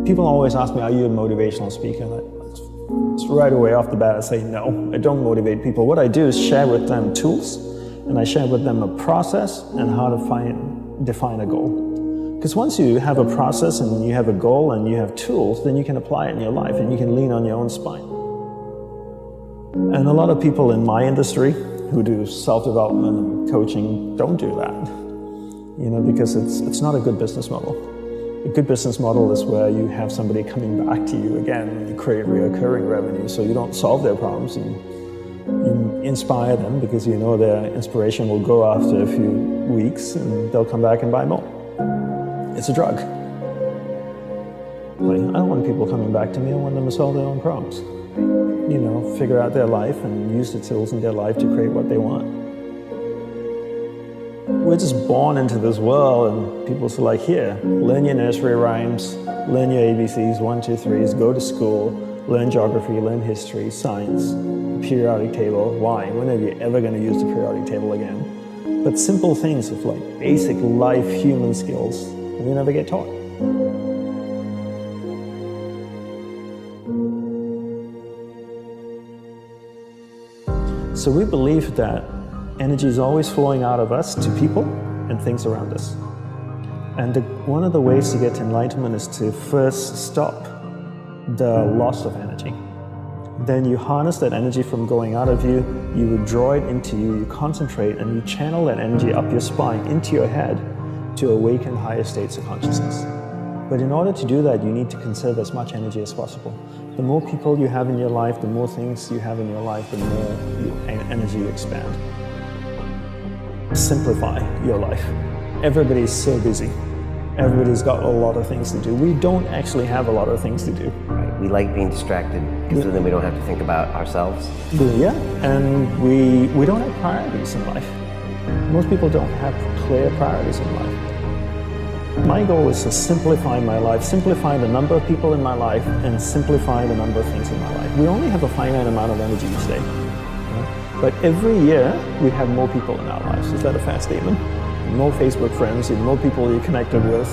People always ask me, are you a motivational speaker? It's right away off the bat, I say no, I don't motivate people. What I do is share with them tools, and I share with them a process and how to define a goal. Because once you have a process and you have a goal and you have tools, then you can apply it in your life and you can lean on your own spine. And a lot of people in my industry who do self-development and coaching don't do that, because it's not a good business model. A good business model is where you have somebody coming back to you again and you create recurring revenue, so you don't solve their problems and you inspire them because you know their inspiration will go after a few weeks and they'll come back and buy more. It's a drug. I don't want people coming back to me, I want them to solve their own problems. Figure out their life and use the tools in their life to create what they want. We're just born into this world and people say like, here, learn your nursery rhymes, learn your ABCs, 1, 2, 3s, go to school, learn geography, learn history, science, periodic table. Why? When are you ever going to use the periodic table again? But simple things of like basic life human skills, we never get taught. So we believe that energy is always flowing out of us to people and things around us. And one of the ways to get to enlightenment is to first stop the loss of energy. Then you harness that energy from going out of you, you withdraw it into you, you concentrate, and you channel that energy up your spine into your head to awaken higher states of consciousness. But in order to do that, you need to conserve as much energy as possible. The more people you have in your life, the more things you have in your life, the more energy you expand. Simplify your life. Everybody's so busy. Everybody's got a lot of things to do. We don't actually have a lot of things to do. Right. We like being distracted because then we don't have to think about ourselves. Yeah, and we don't have priorities in life. Most people don't have clear priorities in life. My goal is to simplify my life, simplify the number of people in my life, and simplify the number of things in my life. We only have a finite amount of energy each day. But every year, we have more people in our lives. Is that a fair statement? More Facebook friends, more people you're connected with,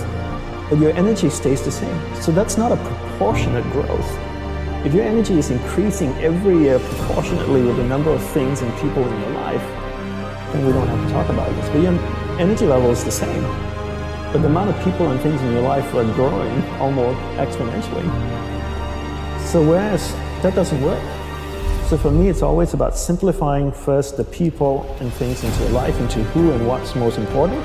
but your energy stays the same. So that's not a proportionate growth. If your energy is increasing every year proportionately with the number of things and people in your life, then we don't have to talk about this. But your energy level is the same. But the amount of people and things in your life are growing almost exponentially. So whereas that doesn't work. So for me, it's always about simplifying first the people and things into your life, into who and what's most important,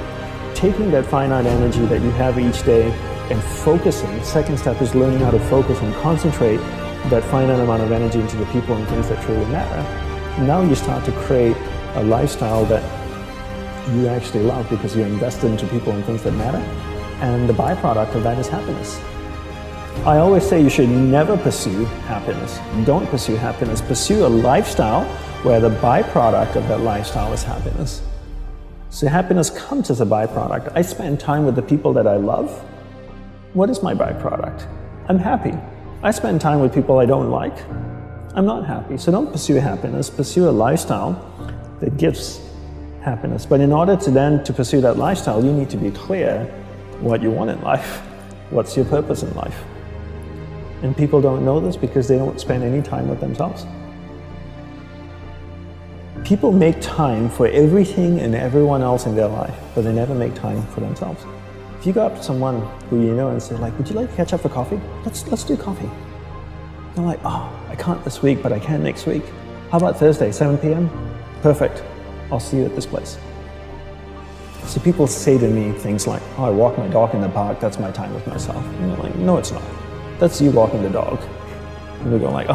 taking that finite energy that you have each day and focusing. Second step is learning how to focus and concentrate that finite amount of energy into the people and things that truly matter. Now you start to create a lifestyle that you actually love because you're invested into people and things that matter, and the byproduct of that is happiness. I always say you should never pursue happiness. Don't pursue happiness. Pursue a lifestyle where the byproduct of that lifestyle is happiness. So happiness comes as a byproduct. I spend time with the people that I love. What is my byproduct? I'm happy. I spend time with people I don't like. I'm not happy. So don't pursue happiness. Pursue a lifestyle that gives happiness. But in order to pursue that lifestyle, you need to be clear what you want in life. What's your purpose in life? And people don't know this because they don't spend any time with themselves. People make time for everything and everyone else in their life, but they never make time for themselves. If you go up to someone who you know and say like, would you like to catch up for coffee? Let's do coffee. They're like, oh, I can't this week, but I can next week. How about Thursday, 7 p.m.? Perfect. I'll see you at this place. So people say to me things like, oh, I walk my dog in the park, that's my time with myself. And they're like, no, it's not. That's you walking the dog. And they go like, oh,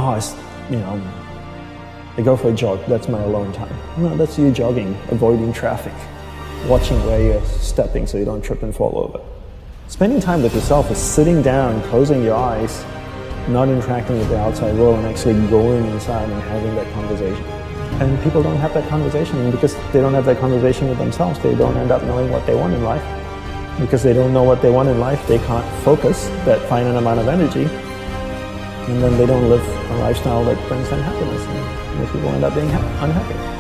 I go for a jog, that's my alone time. No, that's you jogging, avoiding traffic, watching where you're stepping so you don't trip and fall over. Spending time with yourself is sitting down, closing your eyes, not interacting with the outside world, and actually going inside and having that conversation. And people don't have that conversation, and because they don't have that conversation with themselves, they don't end up knowing what they want in life. Because they don't know what they want in life, they can't focus that finite amount of energy, and then they don't live a lifestyle that brings them happiness, and most people end up being unhappy.